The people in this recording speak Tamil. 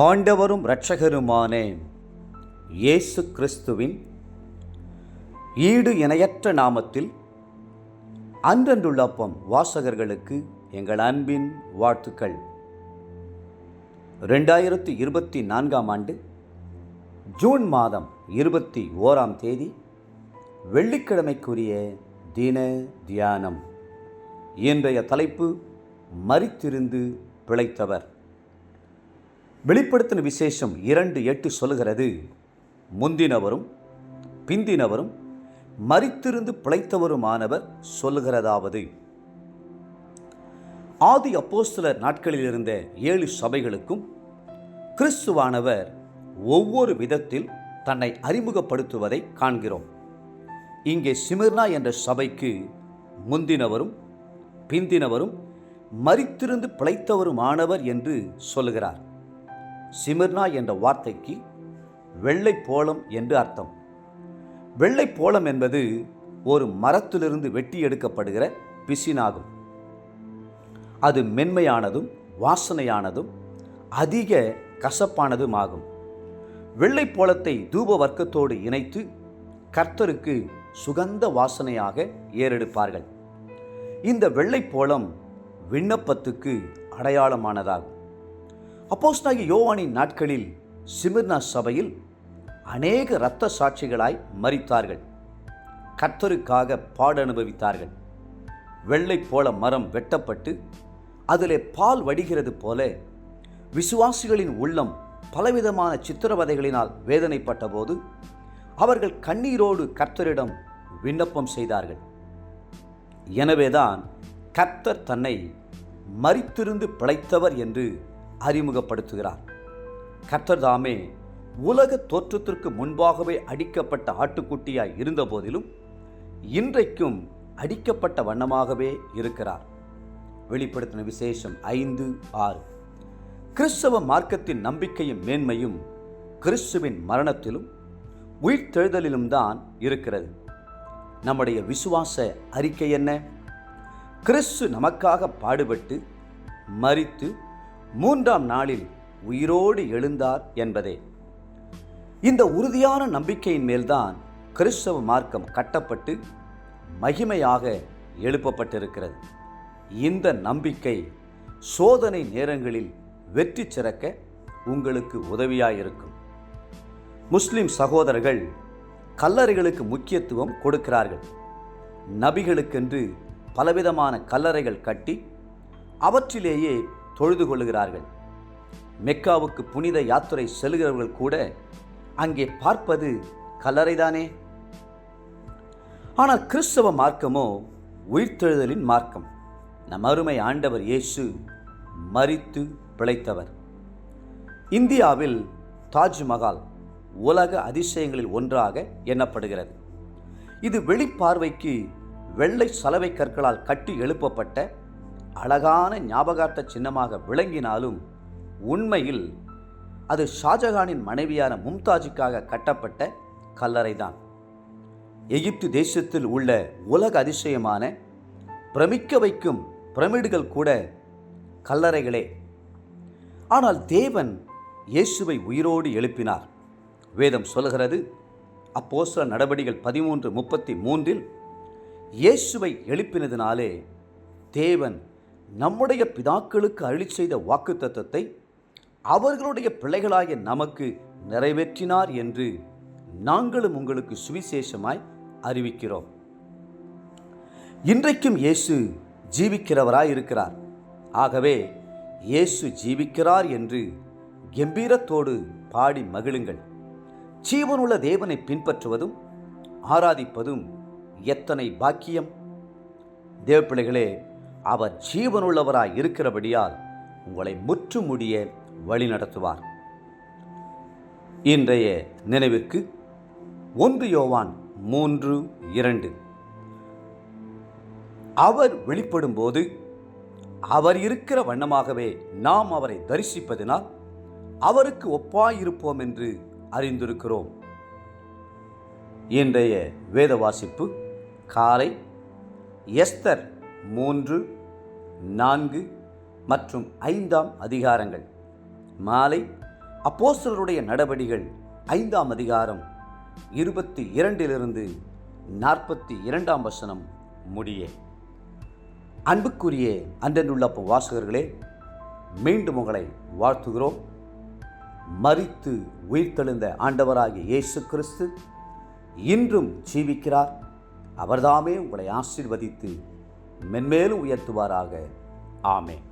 ஆண்டவரும் இரட்சகருமான இயேசு கிறிஸ்துவின் ஈடு இணையற்ற நாமத்தில் அன்றன்றுள்ளப்பம் வாசகர்களுக்கு எங்கள் அன்பின் வாழ்த்துக்கள். 2024 ஆண்டு ஜூன் மாதம் 21 வெள்ளிக்கிழமைக்குரிய தின தியானம். இன்றைய தலைப்பு மரித்திருந்து பிழைத்தவர். வெளிப்படுத்தின விசேஷம் 2:8 சொல்லுகிறது, முந்தினவரும் பிந்தினவரும் மரித்திருந்து பிழைத்தவருமானவர் சொல்லுகிறதாவது, ஆதி அப்போஸ்தலர் நாட்களில் இருந்த 7 சபைகளுக்கும் கிறிஸ்துவானவர் ஒவ்வொரு விதத்தில் தன்னை அறிமுகப்படுத்துவதை காண்கிறோம். இங்கே சிமிர்னா என்ற சபைக்கு முந்தினவரும் பிந்தினவரும் மரித்திருந்து பிழைத்தவருமானவர் என்று சொல்லுகிறார். சிமிர்னா என்ற வார்த்தைக்கு வெள்ளை போளம் என்று அர்த்தம். வெள்ளை போளம் என்பது ஒரு மரத்திலிருந்து வெட்டி எடுக்கப்படுகிற பிசினாகும். அது மென்மையானதும் வாசனையானதும் அதிக கசப்பானதும் ஆகும். வெள்ளை போளத்தை தூப வர்க்கத்தோடு இணைத்து கர்த்தருக்கு சுகந்த வாசனையாக ஏறெடுப்பார்கள். இந்த வெள்ளை போளம் விண்ணப்பத்துக்கு அடையாளமானதாகும். அப்போஸ்தலனாகிய யோவானின் நாட்களில் சிமிர்னா சபையில் அநேக இரத்த சாட்சிகளாய் மரித்தார்கள். கர்த்தருக்காக பாடு அனுபவித்தார்கள். வெள்ளை போல மரம் வெட்டப்பட்டு அதிலே பால் வடிகிறது போல விசுவாசிகளின் உள்ளம் பலவிதமான சித்திரவதைகளினால் வேதனைப்பட்ட போது அவர்கள் கண்ணீரோடு கர்த்தரிடம் விண்ணப்பம் செய்தார்கள். எனவேதான் கர்த்தர் தன்னை மரித்திருந்து பிழைத்தவர் என்று அறிமுகப்படுத்துகிறார். கர்த்தர் தாமே உலக தோற்றத்திற்கு முன்பாகவே அடிக்கப்பட்ட ஆட்டுக்குட்டியாய் இருந்த போதிலும் இன்றைக்கும் அடிக்கப்பட்ட வண்ணமாகவே இருக்கிறார். வெளிப்படுத்தின விசேஷம் 5:6. கிறிஸ்தவ மார்க்கத்தின் நம்பிக்கையும் மேன்மையும் கிறிஸ்துவின் மரணத்திலும் உயிர்த்தெழுதலிலும் தான் இருக்கிறது. நம்முடைய விசுவாச அறிக்கை என்ன? கிறிஸ்து நமக்காக பாடுபட்டு மரித்து 3ஆம் நாளில் உயிரோடு எழுந்தார் என்பதே. இந்த உறுதியான நம்பிக்கையின் மேல்தான் கிறிஸ்தவ மார்க்கம் கட்டப்பட்டு மகிமையாக எழுப்பப்பட்டிருக்கிறது. இந்த நம்பிக்கை சோதனை நேரங்களில் வெற்றி சிறக்க உங்களுக்கு உதவியாயிருக்கும். முஸ்லிம் சகோதரர்கள் கல்லறைகளுக்கு முக்கியத்துவம் கொடுக்கிறார்கள். நபிகளுக்கென்று பலவிதமான கல்லறைகள் கட்டி அவற்றிலேயே தொழுது கொள்ளுகிறார்கள். மெக்காவுக்கு புனித யாத்திரை செல்கிறவர்கள் கூட அங்கே பார்ப்பது கல்லறைதானே. ஆனால் கிறிஸ்தவ மார்க்கமோ உயிர்த்தெழுதலின் மார்க்கம். நம் அருமை ஆண்டவர் இயேசு மரித்து பிழைத்தவர். இந்தியாவில் தாஜ்மஹால் உலக அதிசயங்களில் ஒன்றாக எண்ணப்படுகிறது. இது வெளிப்பார்வைக்கு வெள்ளை சலவை கற்களால் கட்டி எழுப்பப்பட்ட அழகான ஞாபகார்த்த சின்னமாக விளங்கினாலும் உண்மையில் அது ஷாஜகானின் மனைவியான மும்தாஜுக்காக கட்டப்பட்ட கல்லறைதான். எகிப்து தேசத்தில் உள்ள உலக அதிசயமான பிரமிக்க வைக்கும் பிரமிடுகள் கூட கல்லறைகளே. ஆனால் தேவன் இயேசுவை உயிரோடு எழுப்பினார். வேதம் சொல்கிறது, அப்போஸ்தலர் நடவடிக்கைகள் 13:33 இயேசுவை எழுப்பினதினாலே தேவன் நம்முடைய பிதாக்களுக்கு அருளிச் செய்த வாக்குத்தத்தத்தை அவர்களுடைய பிள்ளைகளாகிய நமக்கு நிறைவேற்றினார் என்று நாங்களும் உங்களுக்கு சுவிசேஷமாய் அறிவிக்கிறோம். இன்றைக்கும் இயேசு ஜீவிக்கிறவராய் இருக்கிறார். ஆகவே இயேசு ஜீவிக்கிறார் என்று கம்பீரத்தோடு பாடி மகிழுங்கள். ஜீவனுள்ள தேவனை பின்பற்றுவதும் ஆராதிப்பதும் எத்தனை பாக்கியம்! தேவப்பிள்ளைகளே, அவர் ஜீவனுள்ளவராய் இருக்கிறபடியால் உங்களை முற்றுமுடிய வழி நடத்துவார். இன்றைய நினைவிற்கு 1 யோவான் 3:2. அவர் வெளிப்படும் போது அவர் இருக்கிற வண்ணமாகவே நாம் அவரை தரிசிப்பதினால் அவருக்கு ஒப்பாயிருப்போம் என்று அறிந்திருக்கிறோம். இன்றைய வேத வாசிப்பு காலை எஸ்தர் 3, 4 மற்றும் 5 அதிகாரங்கள், மாலை அப்போஸ்தலருடைய நடபடிகள் 5ஆம் அதிகாரம் 22 42 வசனம் முடிய. அன்புக்குரிய அன்றனுள்ள வாசகர்களே, மீண்டும் உங்களை வாழ்த்துகிறோம். மரித்து உயிர்த்தெழுந்த ஆண்டவராகிய இயேசு கிறிஸ்து இன்றும் ஜீவிக்கிறார். அவர்தாமே உங்களை ஆசீர்வதித்து மென்மேலும் உயர்த்துவாராக. ஆமென்.